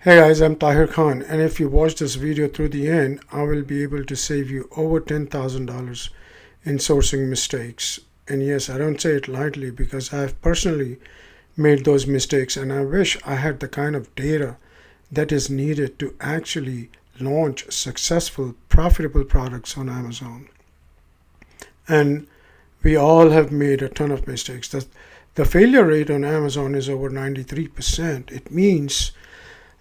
Hey guys, I'm Tahir Khan, and if you watch this video through the end, I will be able to save you over $10,000 in sourcing mistakes. And yes, I don't say it lightly because I've personally made those mistakes, and I wish I had the kind of data that is needed to actually launch successful, profitable products on Amazon. And we all have made a ton of mistakes. The failure rate on Amazon is over 93%. It means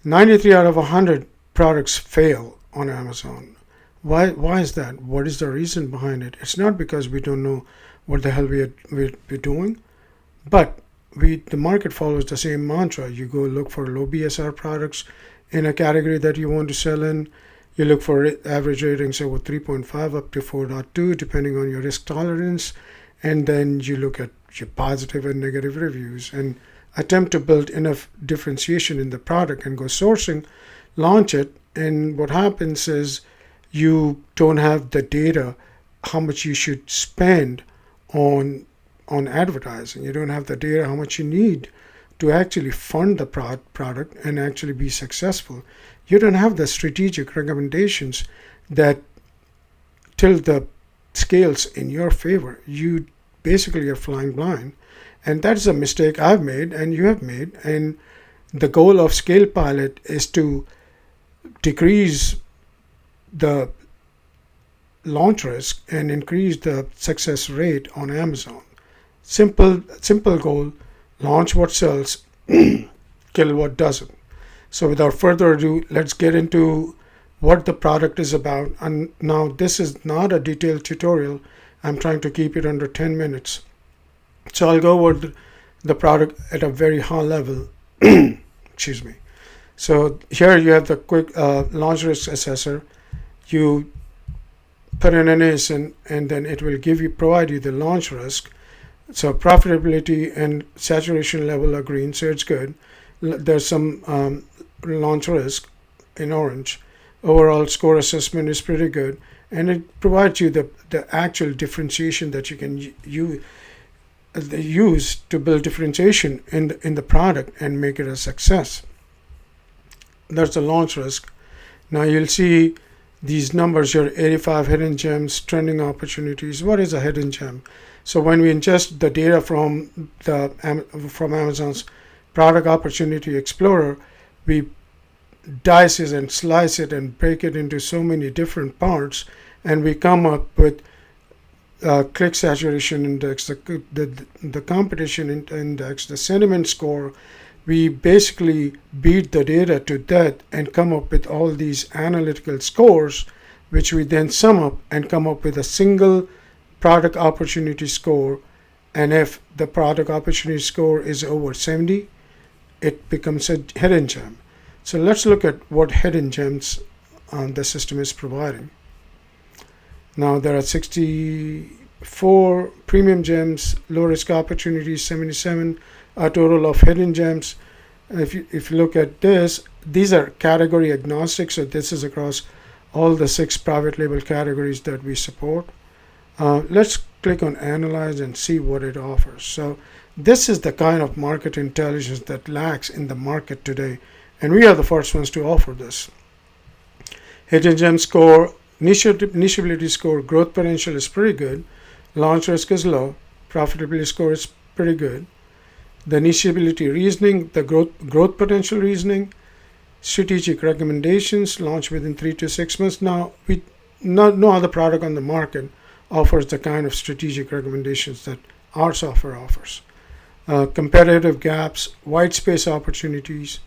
93 out of 100 products fail on Amazon. Why is that? What is the reason behind it? It's not because we don't know what the hell we're doing, but the market follows the same mantra. You go look for low BSR products in a category that you want to sell in. You look for average ratings over 3.5 up to 4.2, depending on your risk tolerance. And then you look at your positive and negative reviews and attempt to build enough differentiation in the product and go sourcing, launch it. And what happens is you don't have the data, how much you should spend on advertising. You don't have the data, how much you need to actually fund the product and actually be successful. You don't have the strategic recommendations that tilt the scales in your favor. You basically are flying blind. And that is a mistake I've made and you have made. And the goal of ScalePilot is to decrease the launch risk and increase the success rate on Amazon. Simple goal: launch what sells, kill what doesn't. So without further ado, let's get into what the product is about. And now this is not a detailed tutorial. I'm trying to keep it under 10 minutes. So I'll go over the product at a very high level. Excuse me. So here you have the quick launch risk assessor. You put in an ASIN and then it will provide you the launch risk. So profitability and saturation level are green, so it's good. There's some launch risk in orange. Overall score assessment is pretty good, and it provides you the actual differentiation that you can use to build differentiation in the product and make it a success. That's the launch risk. Now you'll see these numbers, your 85 hidden gems, trending opportunities. What is a hidden gem? So when we ingest the data from Amazon's product opportunity explorer, we dice it and slice it and break it into so many different parts, and we come up with click saturation index, the competition index, the sentiment score. We basically beat the data to death and come up with all these analytical scores, which we then sum up and come up with a single product opportunity score. And if the product opportunity score is over 70, it becomes a hidden gem. So let's look at what hidden gems the system is providing. Now there are 64 premium gems, low risk opportunities 77, a total of hidden gems. If you look at this, these are category agnostic, so this is across all the 6 private label categories that we support. Let's click on analyze and see what it offers. So this is the kind of market intelligence that lacks in the market today, and we are the first ones to offer this. Hidden gem score, nicheability score, growth potential is pretty good. Launch risk is low. Profitability score is pretty good. The nicheability reasoning, the growth potential reasoning, strategic recommendations, launch within 3 to 6 months. Now, no other product on the market offers the kind of strategic recommendations that our software offers. Competitive gaps, white space opportunities,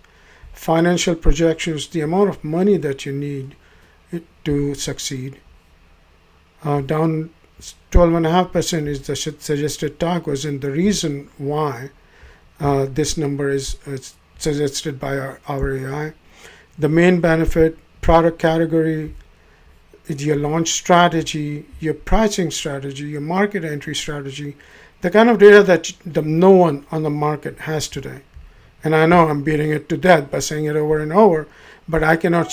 financial projections, the amount of money that you need to succeed. Down 12.5% is the suggested tacos, and the reason why this number is suggested by our AI. The main benefit, product category, your launch strategy, your pricing strategy, your market entry strategy, the kind of data that no one on the market has today. And I know I'm beating it to death by saying it over and over, but I cannot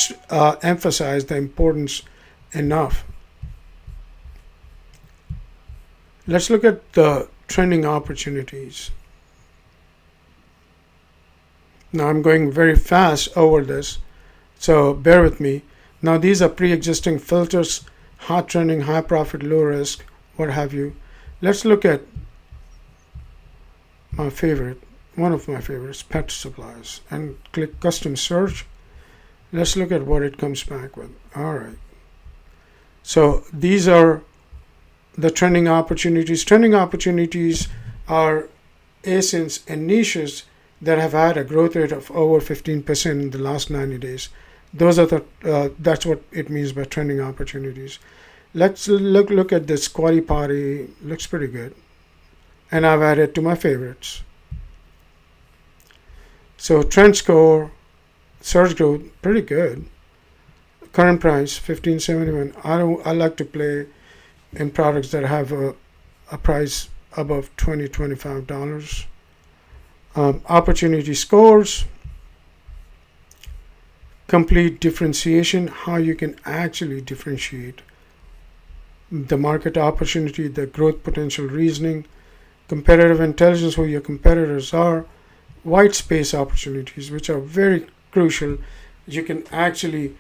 emphasize the importance enough. Let's look at the trending opportunities. Now I'm going very fast over this, so bear with me. Now these are pre-existing filters, hot trending, high profit, low risk, what have you. Let's look at my favorite, one of my favorites, pet supplies, and click custom search. Let's look at what it comes back with. All right. So these are the trending opportunities. Trending opportunities are ASINs and niches that have had a growth rate of over 15% in the last 90 days. Those are the that's what it means by trending opportunities. Let's look at this Squatty Potty. Looks pretty good, and I've added to my favorites. So trend score, search growth, pretty good. Current price 1571. I like to play in products that have a price above $20-25. Opportunity scores, complete differentiation, how you can actually differentiate the market opportunity, the growth potential reasoning, competitive intelligence, who your competitors are, white space opportunities, which are very crucial. You can actually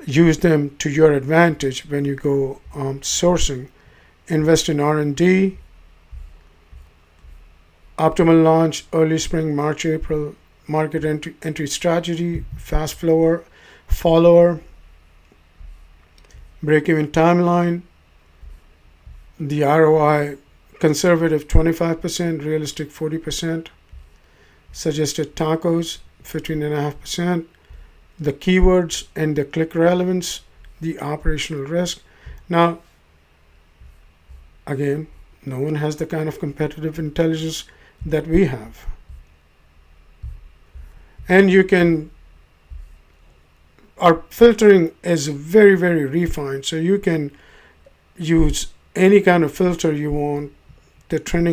use them to your advantage when you go sourcing. Invest in R&D, optimal launch, early spring, March, April, market entry strategy, fast follower, break-even timeline, the ROI, conservative 25%, realistic 40%, suggested tacos 15.5%, the keywords and the click relevance, the operational risk. Now, again, no one has the kind of competitive intelligence that we have. And you can, our filtering is very, very refined, so you can use any kind of filter you want, the trend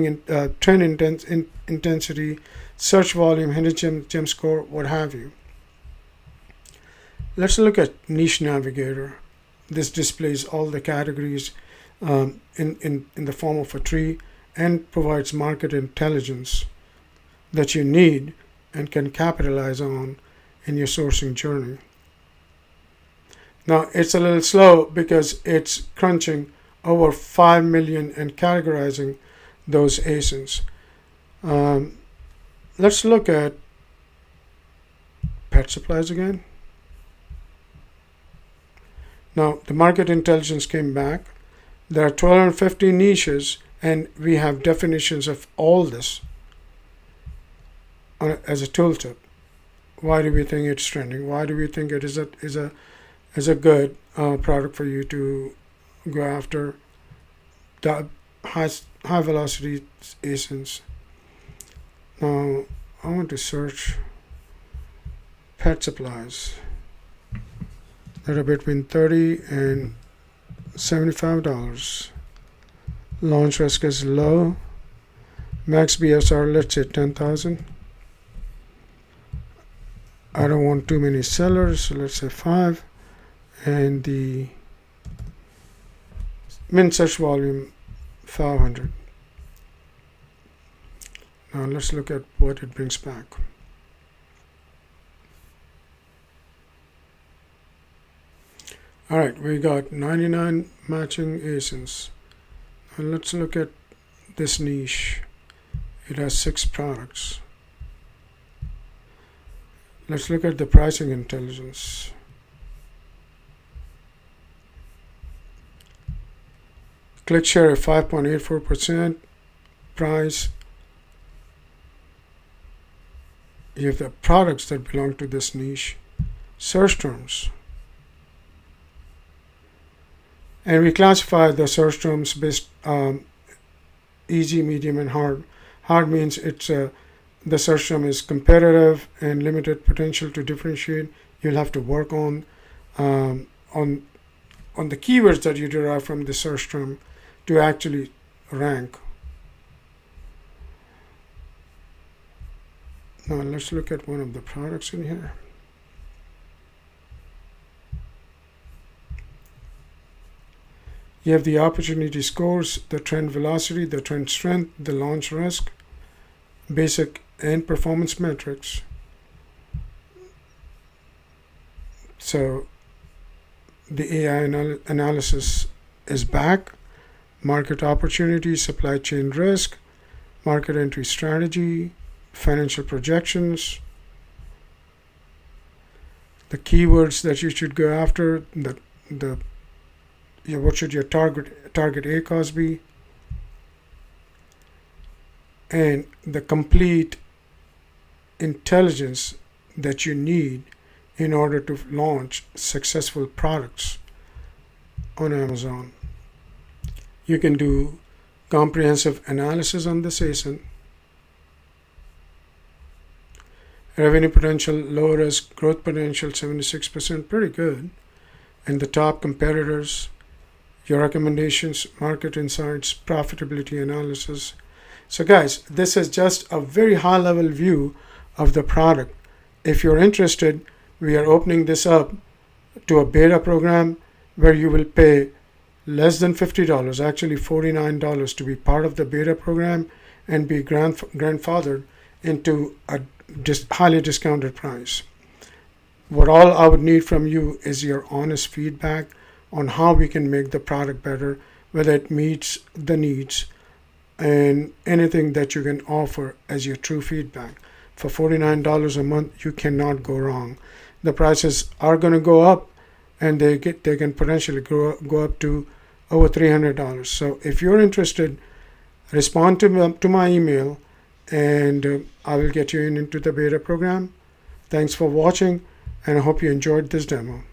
intensity, search volume, hidden gem score, what have you. Let's look at Niche Navigator. This displays all the categories in the form of a tree and provides market intelligence that you need and can capitalize on in your sourcing journey. Now it's a little slow because it's crunching over 5 million and categorizing those ASINs. Let's look at pet supplies again. Now the market intelligence came back. There are 1250 niches, and we have definitions of all this as a tooltip. Why do we think it's trending? Why do we think it is a good product for you to go after? The high velocity ASINs. Now I want to search pet supplies that are between $30 and $75. Launch risk is low. Max BSR, let's say 10,000. I don't want too many sellers, so let's say 5. And the min search volume 500. Now let's look at what it brings back. All right, we got 99 matching ASINs. And let's look at this niche. It has 6 products. Let's look at the pricing intelligence. Click share at 5.84%. Price. You have the products that belong to this niche. Search terms. And we classify the search terms based easy, medium, and hard. Hard means it's the search term is competitive and limited potential to differentiate. You'll have to work on the keywords that you derive from the search term to actually rank. Now let's look at one of the products in here. You have the opportunity scores, the trend velocity, the trend strength, the launch risk, basic and performance metrics. So the AI analysis is back. Market opportunity, supply chain risk, market entry strategy, financial projections, the keywords that you should go after, what should your target ACOS be, and the complete intelligence that you need in order to launch successful products on Amazon. You can do comprehensive analysis on this ASIN. Revenue potential, low risk, growth potential 76%, pretty good. And the top competitors, your recommendations, market insights, profitability analysis. So guys, this is just a very high level view of the product. If you're interested, we are opening this up to a beta program where you will pay less than $50, actually $49, to be part of the beta program and be grandfathered into a highly discounted price. What all I would need from you is your honest feedback on how we can make the product better, whether it meets the needs, and anything that you can offer as your true feedback. For $49 a month, you cannot go wrong. The prices are going to go up, and they can potentially go up to over $300. So if you're interested, respond to my email, and I will get you into the beta program. Thanks for watching, and I hope you enjoyed this demo.